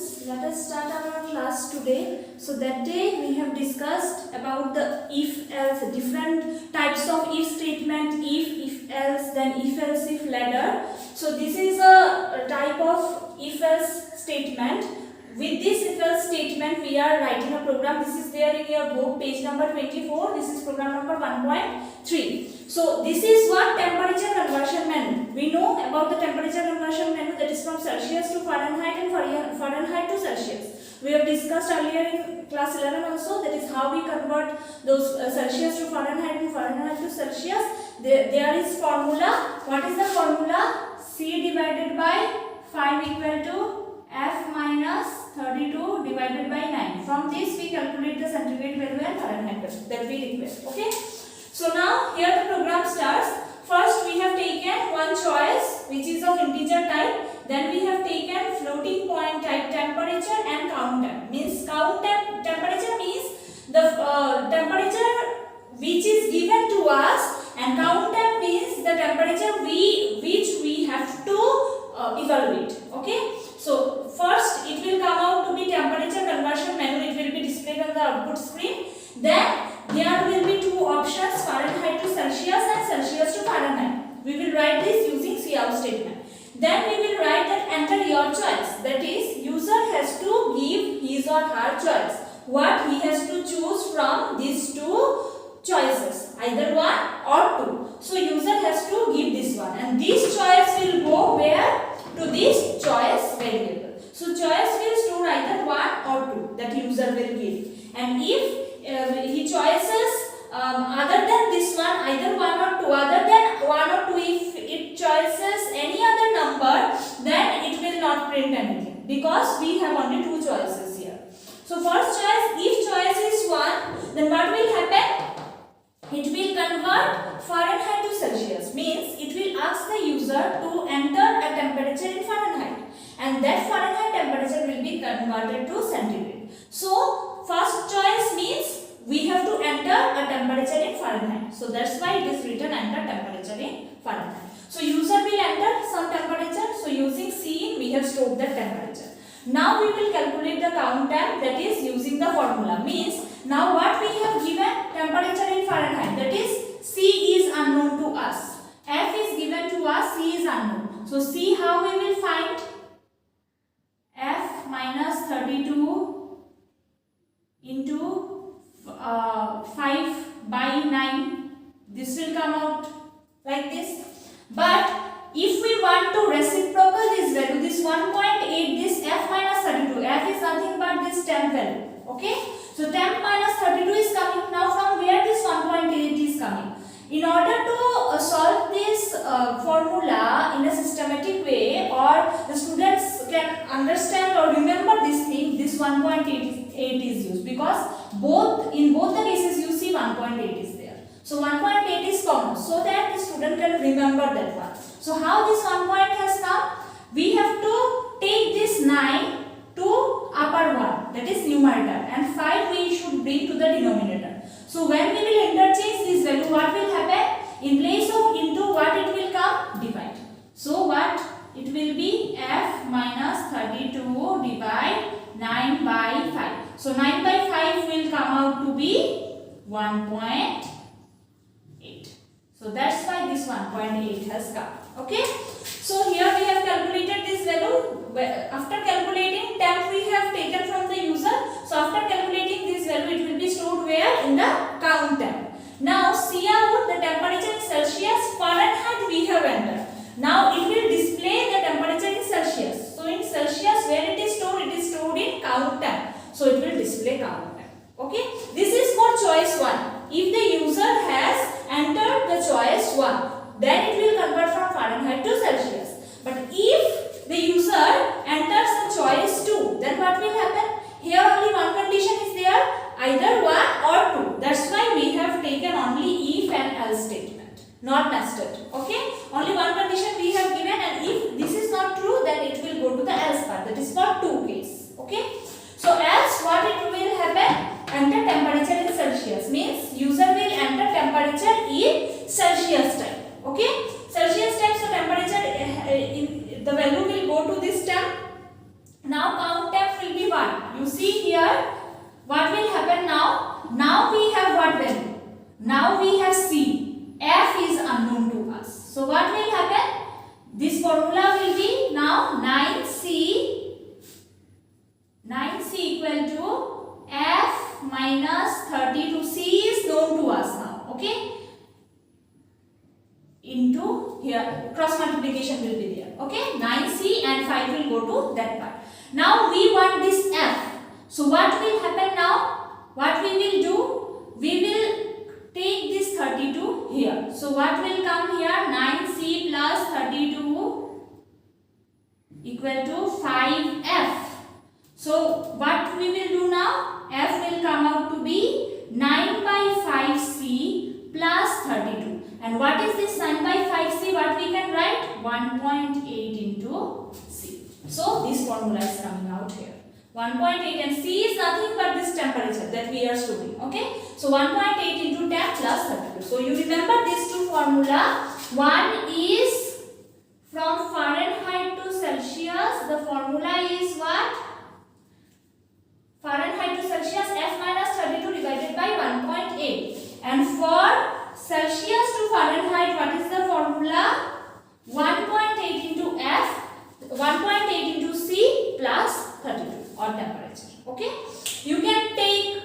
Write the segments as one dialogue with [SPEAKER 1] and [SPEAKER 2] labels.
[SPEAKER 1] students, let us start our class today. So that day we have discussed about the if-else, different types of if statement, if-else, then if-else if ladder. So this is a type of if-else statement. With this if-else statement we are writing a program. This is there in your book, page number 24. This is program number 1.3. So this is what temperature conversion menu. We know about the temperature conversion menu, that is from Celsius to Fahrenheit and Fahrenheit to Celsius. We have discussed earlier in class 11 also, that is how we convert those Celsius to Fahrenheit and Fahrenheit to Celsius. There is formula. What is the formula? C divided by 5 equal to F minus 32 divided by 9. From this we calculate the centigrade value and Fahrenheit value that we require. Okay. So now here the program starts. First we have taken one choice which is of integer type. Then we have taken floating point type temperature and count temp. Means count temp, temperature means the temperature which is given to us, and count temp means the temperature which we have to evaluate. Okay. So first it will come out to be temperature conversion menu. It will be displayed on the output screen. Then there will be two options, Fahrenheit to Celsius and Celsius to Fahrenheit. We will write this using cout statement. Then we will write that enter your choice. That is, user has to give his or her choice. What he has to choose from these two choices, either one or two. So user has to give this one, and this choice will go where? To this choice variable. So choice will store either one or two that user will give. And if he choices other than this one, either one or two, other than one or two, if it choices any other number, then it will not print anything, because we have only two choices here. So first choice, if choice is 1, then what will happen? It will convert Fahrenheit to Celsius. Means it will ask the user to enter a temperature in Fahrenheit, and that Fahrenheit temperature will be converted to centigrade. So first choice means we have to enter a temperature in Fahrenheit. So that's why it is written enter temperature in Fahrenheit. So user will enter some temperature. So using C we have stored that temperature. Now we will calculate the count temp, that is using the formula. Means now what we have given temperature in Fahrenheit, that is C is unknown to us. F is given to us, C is unknown. So C, how we will find? F minus 32 into 5 by 9. This will come out like this. But if we want to reciprocal this value, this 1.8, this F minus 32, F is nothing but this temp value. Okay. So temp minus 32 is coming. Now from where this 1.8 is coming? In order to solve this formula in a systematic way, or the students can understand or remember this thing, this 1.8 is used, because in both the cases you see 1.8 is there. So 1.8 is common, so that the student can remember that one. So how this 1 point has come? We have to take this 9 to upper one, that is numerator, and 5 we should bring to the denominator. So when we will interchange this value, what will happen? In place of into, what it will come? Divide. So what? It will be F minus 32 divide 9 by 5. So 9 by 5 will come out to be 1.8. So that's why this 1.8 has come. Okay. So here we have calculated this value. After calculating temp we have taken from the user. So after calculating this value, it will be stored where? In the count temp. Now cout, the temperature in Celsius, Fahrenheit we have entered. Now it will display the temperature in Celsius. So in Celsius, where it is stored in count temp. So it will display count temp. Okay. This is for choice 1. If the user has entered the choice 1, then it will convert from Fahrenheit to Celsius. But if the user enters the choice 2, then what will happen? Here only one condition is there, either 1 or 2. That's why we have taken only if and else statement, not nested. Okay? Only one condition we have given, and if this is not true, then it will go to the else part. That is for 2 case. Okay? So else what it will happen? Enter temperature in Celsius. Means user will enter temperature in Celsius type. Okay? Celsius type, so temperature the value will go to this temp. Now count temp here, what will happen now? Now we have what value? Now we have C. F is unknown to us. So what will happen? This formula will be now 9C equal to F minus 32. C is known to us now. Okay? Into here, cross multiplication will be there. Okay? 9C and 5 will go to that part. Now we want this F. So what will happen now? What we will do? We will take this 32 here. So what will come here? 9C plus 32 equal to 5F. So what we will do now? F will come out to be 9 by 5C plus 32. And what is this 9 by 5C? What we can write? 1.8 into C. So this formula is coming out here. 1.8 and C is nothing but this temperature that we are storing. Okay. So 1.8 into 10 plus 32. So you remember these two formula. One is from Fahrenheit to Celsius. The formula is what? Fahrenheit to Celsius, F minus 32 divided by 1.8. And for Celsius to Fahrenheit, what is the formula? 1.8 into F, 1.8 into C plus 32 or temperature. Okay. You can take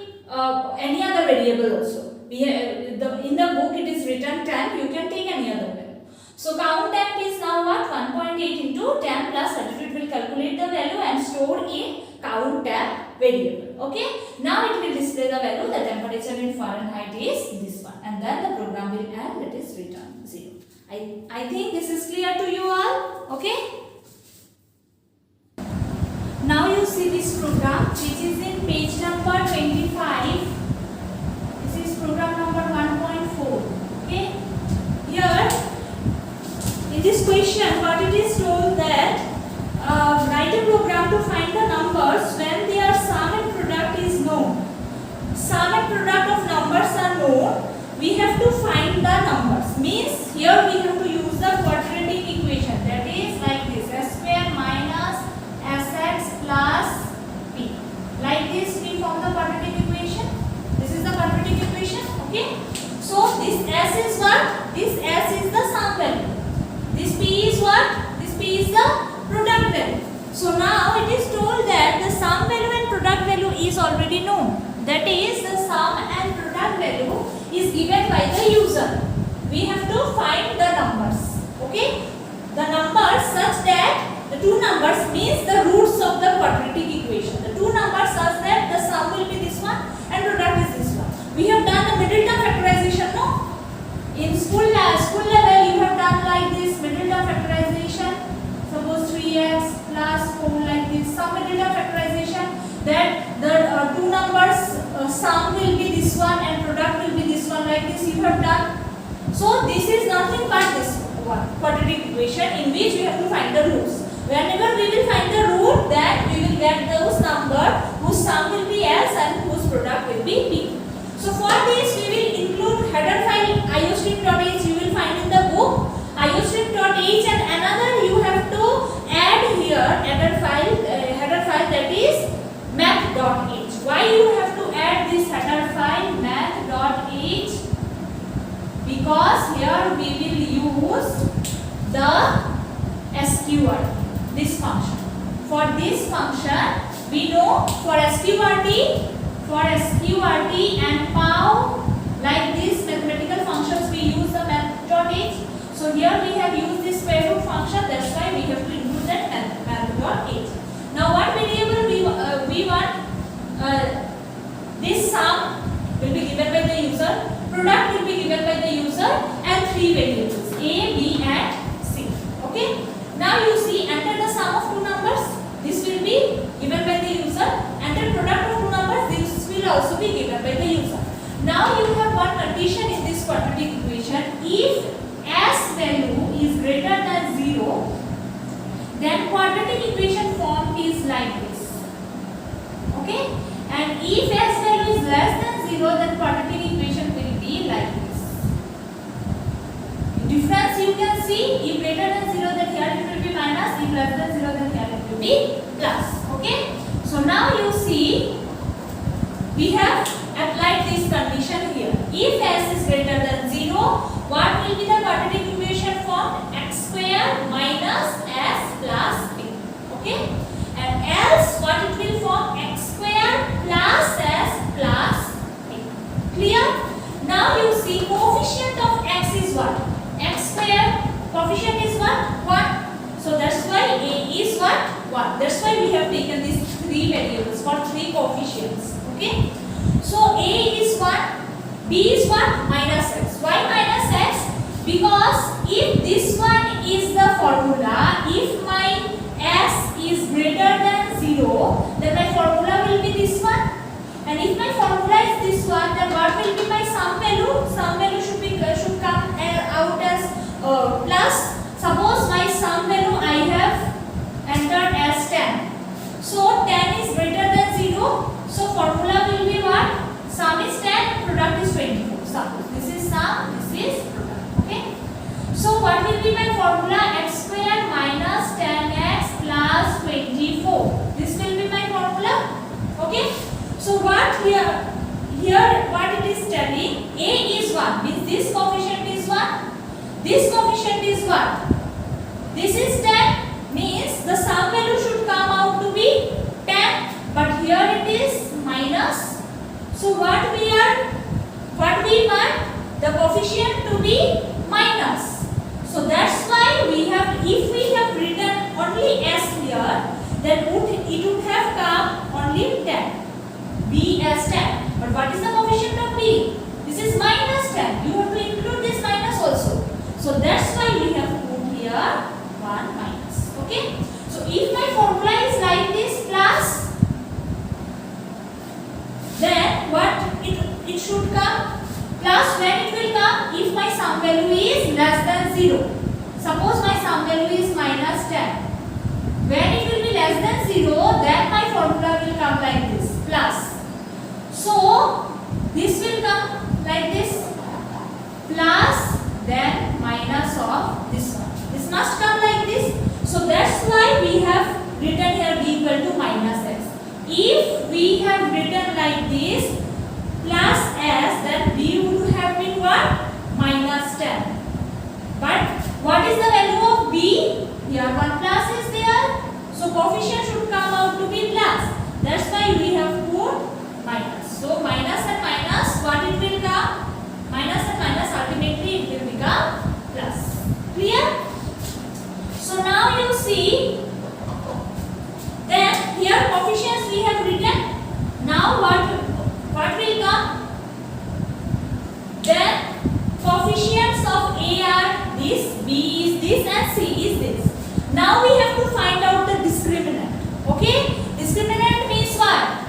[SPEAKER 1] any other variable also. In the book it is written 10. You can take any other value. So count temp is now what? 1.8 into 10 plus 32. It will calculate the value and store in count temp variable. Okay. Now it will display the value. The temperature in Fahrenheit is this one, and then the program will end. That is return 0. I think this is clear to you all. Okay. Now you see this program which is in page number 25. This is program number 1.4. Okay. Here in this question, what it is told that write a program to find the numbers when their sum and product is known. Sum and product of numbers are known. We have to find the numbers. Means here we have to use the quadratic equation. That is like this: s square minus sx plus b. Like this we form the quadratic equation. This is the quadratic equation. Okay. So this s is what? This s is the sum value. This p is what? This p is the product value. So now it is told that the sum value and product value is already known. That is, the sum and product value is given by the user. We have to find the numbers. Okay? The numbers such that the two numbers means the roots of the quadratic equation. The two numbers such that the sum will be this one and product is this one. We have done the middle term factorization, no? In school level you have done like this middle term factorization. Suppose 3x plus 4 like this. Some middle term factorization that the two numbers sum will be this one and product will be this one, like this you have done. So this is nothing but this one quadratic equation in which we have to find the roots. Whenever we will find the root, then we will get those numbers whose sum will be S and whose product will be P. So for this we will include header file iostream.h. You will find in the book iostream.h, and another you have to add here header file that is math.h. Why you have to add this header file math.h? Because here we will use the sqrt, this function. For this function we know for sqrt and pow, like these mathematical functions we use the math.h. So here we have used this square root function, that's why we have to include that math.h. Now what variable we want? This sum will be given by the user, product will be given by the user, and three variables a, b and c. Okay. Now you see, enter the sum of two numbers. This will be given by the user. Enter product of two numbers. This will also be given by the user. Now you have one condition in this quadratic equation. If s value is greater than 0, then quadratic equation form is like this. Okay? And if s value is less than 0, then quadratic equation will be like this. Difference you can see, if greater than 0, then here it will be minus, if less than 0, then here it will be plus. Okay? So now you see we have applied this condition here. If s is greater than 0, what will be the quadratic equation formed? X square minus s plus b. Okay, and else what it will form? X square plus s plus b. Clear? Now you see coefficient of x is what? X square. Coefficient is what? 1. So that's why a is what? 1. That's why we have taken these three variables for three coefficients. Okay. So a is 1, b is what? Minus x. Why minus x? Because if this one is the formula, if my s is greater than 0, then my formula will be this one. And if my formula is this one, then what will be my sum value? Sum value should come out as plus. Suppose my sum value I have entered as 10. So 10 is greater than 0. So formula will be what? Sum is 10 and product is 24. Suppose this is sum, this is product. Okay. So what will be my formula? X square minus 10x plus 24. This will be my formula. Okay. So what here what it is telling? A is 1. Means this coefficient is 1. This coefficient is what? This is 10. Means the sum value should come out to be 10. But here it is minus. So what we want? The coefficient to be minus. So that's why if we have written only s here, then it would have come only 10. B as 10. But what is the coefficient of b? This is minus 10. You have to include this minus also. So that's why we have put here 1 minus. Okay. So if my formula is like this plus, then what it should come? Plus when it will come? If my sum value is less than 0. Suppose my sum value is minus 10. When it will be less than 0, then my formula will come like this, plus. So this will come like this, plus then minus of this one. This must come like this. So that's why we have written here b equal to minus x. If we have written like this plus s, then b would have been what? Minus 10. But what is the value of b? Here 1 plus is there. So coefficient should come out to be plus. That's why we have put minus. So minus and minus, what it will come? Minus and minus, ultimately it will become plus. Clear? So now you see, then here coefficients we have written. Now what will come? Then coefficients of a are this, b is this and c is this. Now we have to find out the discriminant. Okay? Discriminant means what?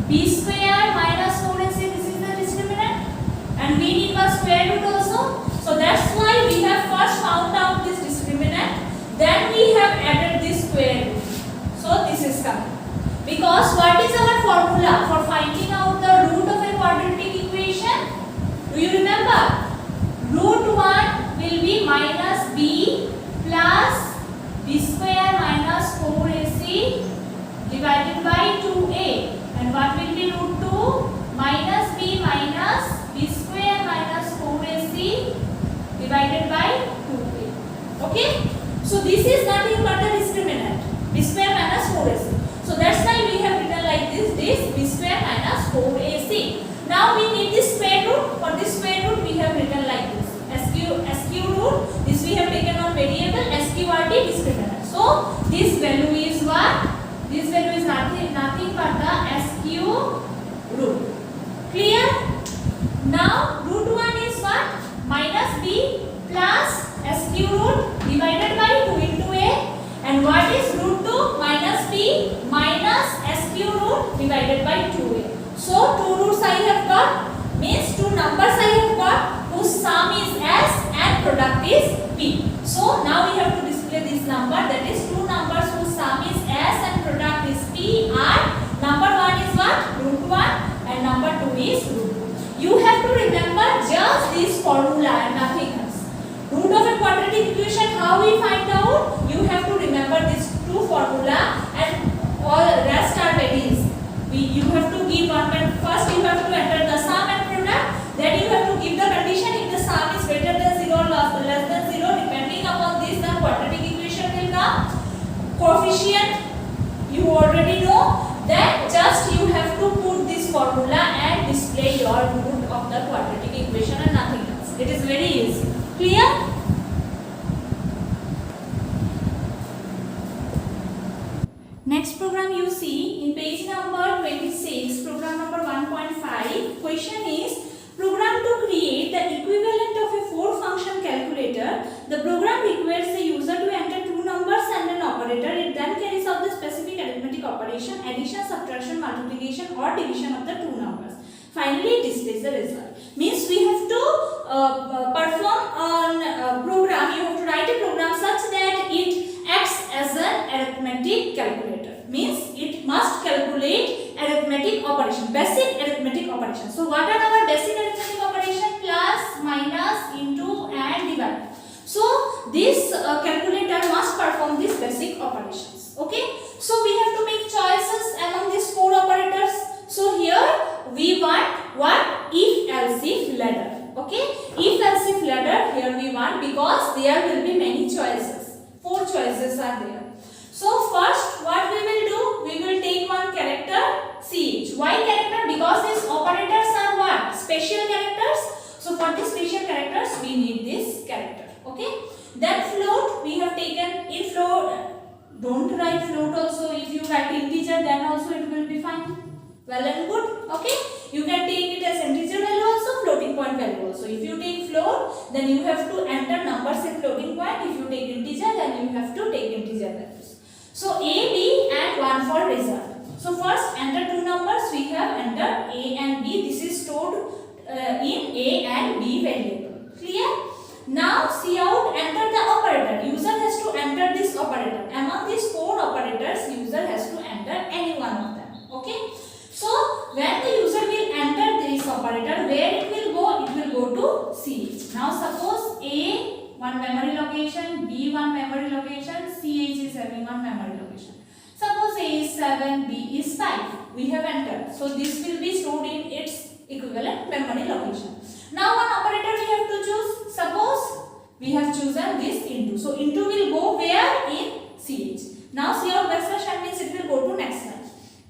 [SPEAKER 1] B square minus 4ac, this is the discriminant. And we need one square root also. So that's why we have first found out this discriminant. Then we have added this square root. So this is coming. Because what is our formula for finding out the root of a quadratic equation? Do you remember? Root 1 will be minus b plus b square minus 4ac divided by 2a. And what will be root 2? Minus b minus b square minus 4ac divided by 2a. Okay? So this is nothing but the discriminant. B square minus 4ac. So that's why we have written like this b square minus 4ac. Now we need this square root. For this square root we have written like this. SQ root. This we have taken on variable. SQRT discriminant. So this value is what? This value is nothing but the SQ root. Clear? Now root 1 is what? Minus b plus SQ root divided by 2 into a. And what is root 2? Minus b minus SQ root divided by 2a. So 2 roots I have got, means 2 numbers I have got whose sum is s and product is p. So now we have to display this number, that is 2 numbers whose sum is s and product is p are number 1 is what? Root 1 and number 2 is root 2. You have to remember just this formula and nothing else. Root of a quadratic equation, how we find out? You have to remember these 2 formula and all rest are very easy. You have to give 1.5 coefficient you already know, then just you have to put this formula and display your root of the quadratic equation and nothing else. It is very easy. Clear? Next program you see in page number 26, program number 1.5. Question is program to create the equivalent of a 4-function calculator. The program requires the user to enter two numbers and an operator. It then carries out the specific arithmetic operation, addition, subtraction, multiplication or division of the two numbers. Finally, it displays the result. Means we have to perform a program, you have to write a program such that it acts as an arithmetic calculator. Means it must calculate arithmetic operation, basic arithmetic operation. So what are our basic arithmetic operation? Plus, minus, into and divide. So this calculator must perform these basic operations. Okay. So we have to make choices among these 4 operators. So here we want what? If else if ladder. Okay. If else if ladder here we want because there will be many choices. 4 choices are there. So first what we will do? We will take one character ch. Why character? Because these operators are what? Special characters. So for these special characters we need this character. Okay. Then float we have taken. In float, don't write float also. If you write integer then also it will be fine. Well and good. Okay. You can take it as integer value also, floating point value also. If you take float, then you have to enter numbers in floating point. If you take integer, then you have to take integer values. So A, B and 1 for result. So first enter two numbers. We have entered A and B. This is stored in A and B variable. Clear? Now see out, enter the operator. User has to enter this operator. Among these 4 operators, user has to enter any one of them. Okay. So when the user will enter this operator, where it will go? It will go to CH. Now suppose A 1 memory location, B 1 memory location, CH is having 1 memory location. Suppose A is 7, B is 5. We have entered. So this will be stored in its equivalent memory location. Now one operator we have to choose. Suppose we have chosen this into. So into will go where? In CH. Now see our backslash means it will go to next line.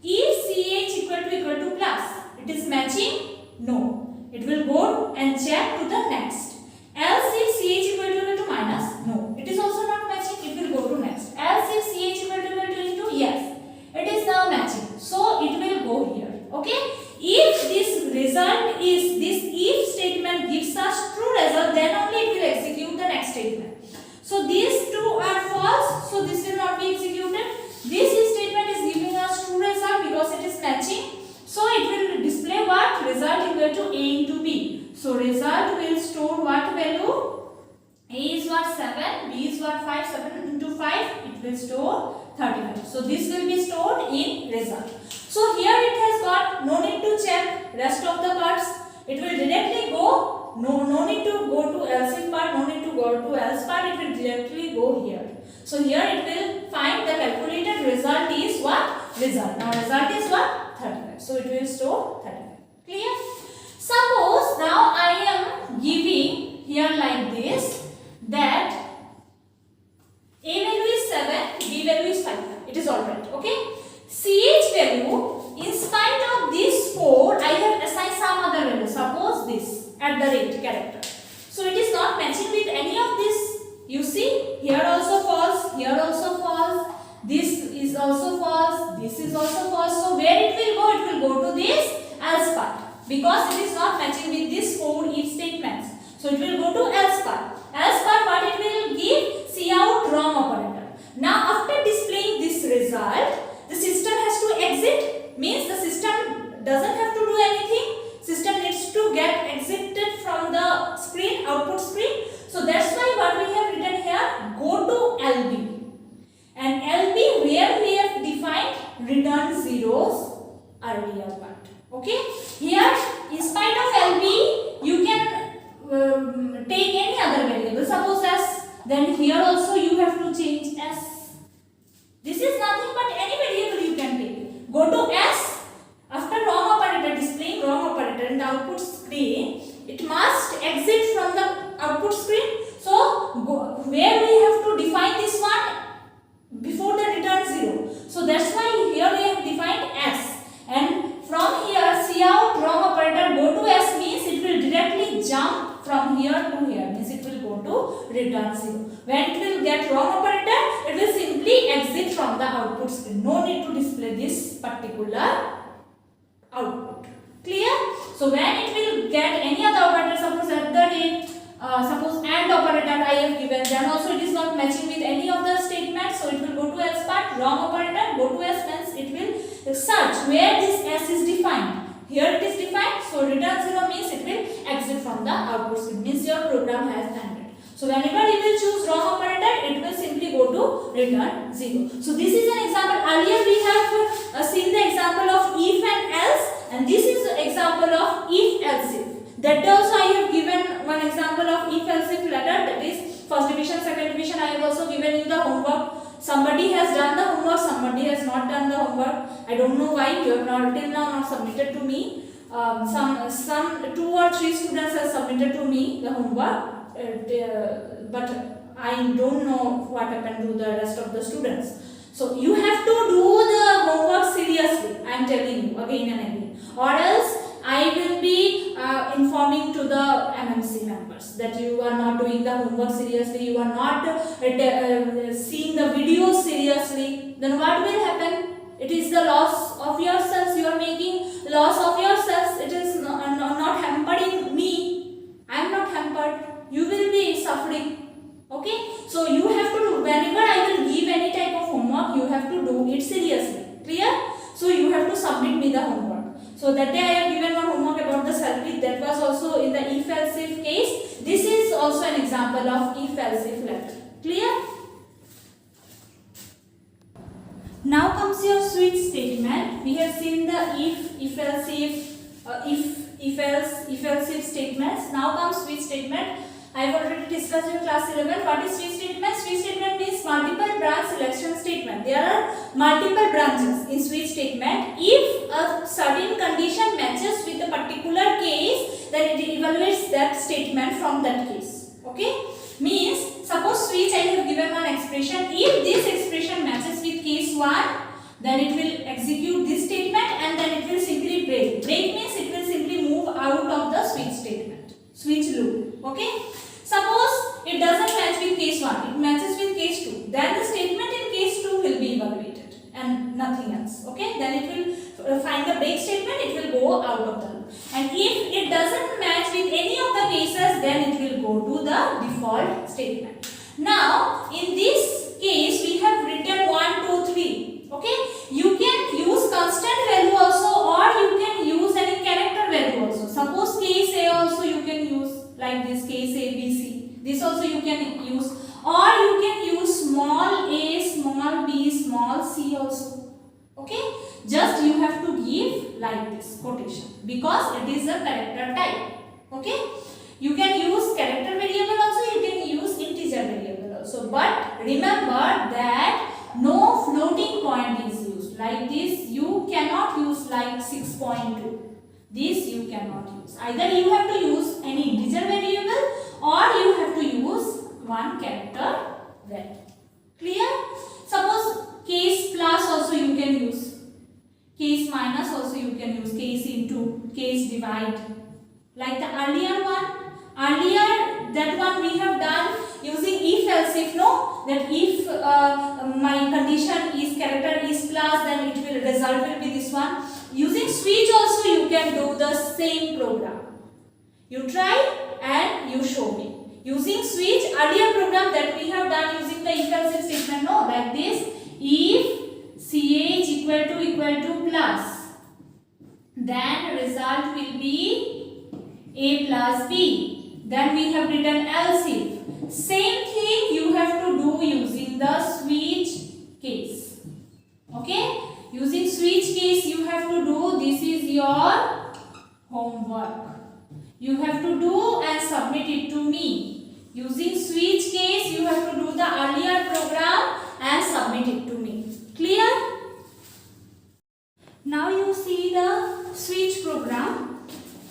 [SPEAKER 1] If CH equal to plus, it is matching? No. It will go and check to the next. Else if CH equal to minus? No. It is also not matching. It will go to next. Else if CH equal to into? Yes. It is now matching. So it will go here. Okay. If this result is, this if statement gives us true result, then only it will execute the next statement. So these two are false. So this will not be executed. This if statement is giving us true result because it is matching. So it will display what? Result equal to A into B. So result will store what value? A is what? 7. B is what? 5. 7 into 5. It will store 35. So this will be stored in result. So here it has got no need to check rest of the parts. It will directly go. No need to go to else if part. No need to go to else part. It will directly go here. So here it will find the calculated result is what? Result. Now result is what? 35. So it will store 35. Clear? Suppose now I am giving here like this that A value is 7, B value is 5. It is alright. Okay? CH value, in spite of this 4, I have assigned some other value. Suppose this at the rate character. So it is not matching with any of this. You see, here also false, here also false, this is also false, this is also false. So where it will go? It will go to this else part because it is not matching with these 4 if statements. So it will go to else part. Else part what it will give? See out wrong operator. Now after displaying this result, the system has to exit. Means the system doesn't have to do anything. System needs to get exited from the screen, output screen. So that's why what we have written here, go to LB. And LB where we have defined return zeros earlier part. Okay. Here in spite of LB you can take any other variable. Suppose S. Then here also you have to change S. This is nothing but any variable you can take. Go to S. After wrong operator, displaying wrong operator in the output screen, it must exit from the output screen. So where we have to define this one? Before the return that's why here we have defined S, and from here cout wrong operator go to S means it will directly jump from here to here, means it will go to return 0. When it will get wrong operator, it will simply exit from the output screen. No need to display this particular output. Clear? So when it will get any other operator, suppose at the rate, suppose AND operator I have given, then also it is not matching with any of the statements, so it will go to else part. Wrong operator go to S means it will search where this S is defined. Here it is defined, so return 0 means it will exit from the output screen, means your program has ended. So whenever you will choose wrong operator, it will simply go to return 0. So this is an example. Earlier we have seen the example of if and else, and this is the example of if else if. That also I have given one example of if else if letter, that is first division, second division. I have also given you the homework. Somebody has done the homework, somebody has not done the homework. I don't know why you have not till now not submitted to me. Some 2 or 3 students have submitted to me the homework, but I don't know what happened to the rest of the students. So you have to do the homework seriously. I am telling you again and again, or else I will be informing to the MMC members that you are not doing the homework seriously, you are not seeing the videos seriously. Then what will happen? It is the loss of yourselves. You are making loss of yourselves. It is not hampering me. I am not hampered. You will be suffering. Okay? So you have to do, whenever I will give any type of homework, you have to do it seriously. Clear? So you have to submit me the homework. So that day I have given one homework about the self-read, that was also in the if else if case. This is also an example of if else if letter. Clear? Now comes your switch statement. We have seen the if else if, if else if statements. Now comes switch statement. I have already discussed in class 11 what is switch statement. Switch statement means multiple branch selection statement. There are multiple branches in switch statement. If a certain condition matches with a particular case, then it evaluates that statement from that case. Okay? Means suppose switch, I have given one expression. If this expression matches with case 1, then it will execute this statement and then it will simply break. Break means it will simply move out of the switch statement, switch loop. Okay? Suppose it doesn't match with case 1, it matches with case 2. Then the statement in case 2 will be evaluated and nothing else. Okay? Then it will find the break statement, it will go out of the loop. And if it doesn't match with any of the cases, then it will go to the default statement. Now, in this case, we have written 1, 2, 3. Okay? You can use constant value also, or you can use any character value also. Suppose case A also you can use, like this case A, B, C. This also you can use, or you can use small a, small b, small c also. Okay? Just you have to give like this quotation because it is a character type. Okay? You can use character variable also, you can use integer variable also. But remember that no floating point is used. Like this you cannot use like 6.2. This you cannot use. Either you have to use any integer variable or you have to use one character value. Clear? Suppose case plus also you can use. Case minus also you can use. Case into, case divide. Like the earlier one. Earlier that one we have done using if else if, no? That if my condition is character is plus, then it will result will be this one. Using switch also you can do the same program. You try and you show me. Using switch, earlier program that we have done using the if else if statement, no? Like this, if ch equal to plus, then result will be a plus b. Then we have written else if. Same thing you have to do using the switch case. Okay? Using switch case you have to do, this is your homework. You have to do and submit it to me. Using switch case you have to do the earlier program and submit it to me. Clear? Now you see the switch program.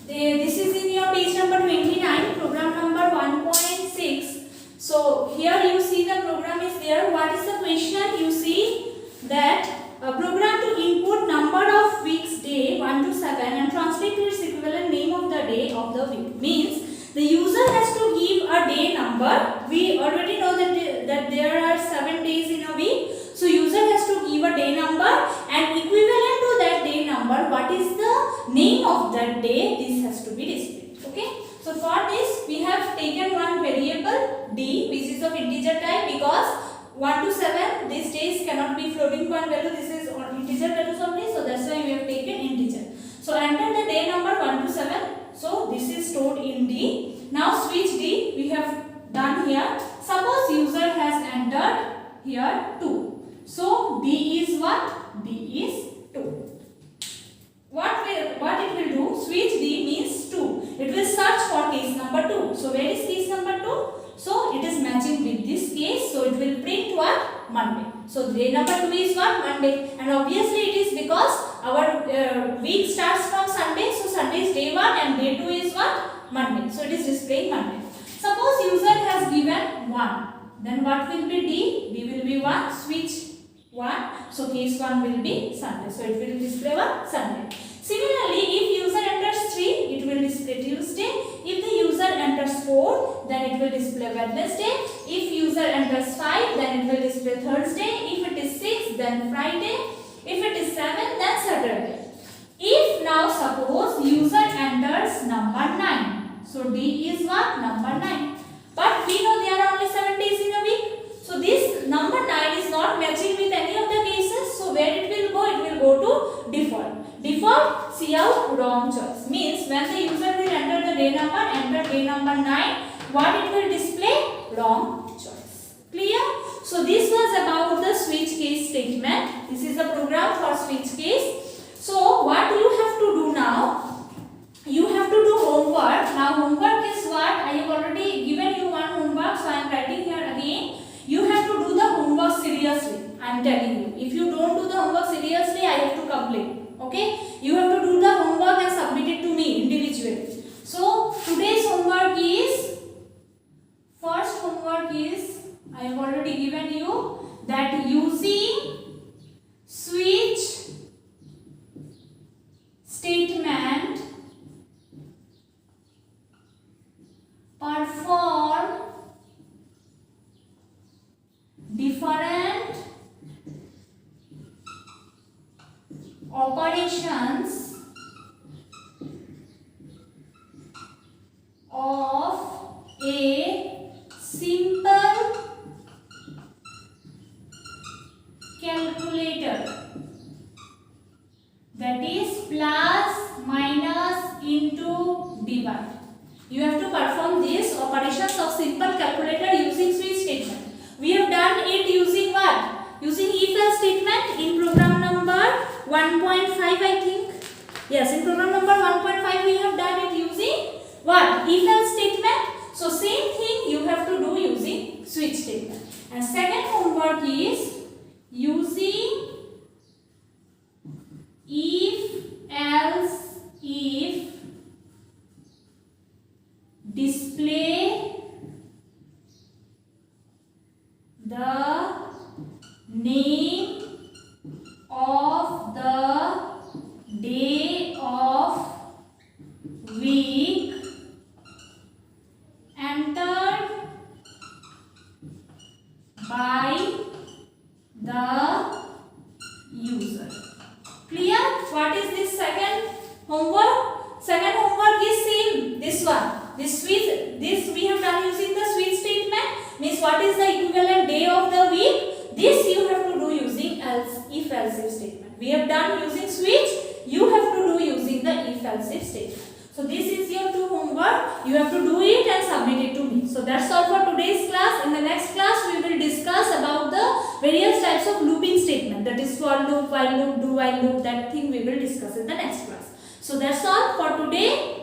[SPEAKER 1] This is in your page number 29, program number 1.6. So here you see the program is there. What is the question? You see that program to input number of weeks day 1 to 7 and translate to its equivalent name of the day of the week. Means the user has to give a day number. We already know that there are 7 days in a week. So user has to give a day number and equivalent to that day number, what is the name of that day, this has to be displayed. Okay. So for this we have taken one variable d which is of integer type, because 1 to 7 these days cannot be floating point value, this is on integer values only, so that's why we have taken integer. So enter the day number 1 to 7, so this is stored in d. Now switch d we have done here. Suppose user has entered here 2. So d is what? D is 2. What it will do? Switch d means 2. It will search for case number 2. So where is case number 2? So it is matching with this case. So it will print what? Monday. So day number 2 is what? Monday. And obviously it is because our week starts from Sunday. So Sunday is day 1 and day 2 is what? Monday. So it is displaying Monday. Suppose user has given 1. Then what will be d? D will be 1. Switch 1. So case 1 will be Sunday. So it will display what? Sunday. Similarly, if user enters 3, it will display Tuesday. If the user enters 4, then it will display Wednesday. If user enters 5, then it will display Thursday. If it is 6, then Friday. If it is 7, then Saturday. If now suppose user enters number 9. So D is what? Number 9. But we know there are only 7 days in a week. So this number 9 is not matching with any of the cases. So where it will go? It will go to default. Default, see out wrong choice. Means when the user will enter the day number, enter day number 9, what it will display? Wrong choice. Clear? So this was about the switch case statement. This is the program for switch case. So what you have to do now? You have to do homework. Now homework is what? I have already given you one homework. So I am writing here again. You have to do the homework seriously. I am telling you. If you don't do the homework seriously, I have to complain. Okay? You have to do the homework and submit it to me individually. So today's homework is, first homework is, I have already given you that using switch statement perform different operations of a simple calculator, that is plus, minus, into, divide. You have to perform these operations of simple calculator using switch statement. We have done it using what? Using if-else statement in program number 1.5, I think. Yes, in program number 1.5 we have done it using what? If-else statement. So same thing you have to do using switch statement. And second homework is using if-else if display the name of the day of week entered by the user. Clear? What is this second homework? Second homework is same. This one. This we have done using the switch statement. Means what is the equivalent day of the week? This you have to do using if-else if statement. We have done using switch. You have to do using the if-else if statement. So this is your two homework. You have to do it and submit it to me. So that's all for today's class. In the next class, we will discuss about the various types of looping statement. That is for loop, while loop, do while loop. That thing we will discuss in the next class. So that's all for today.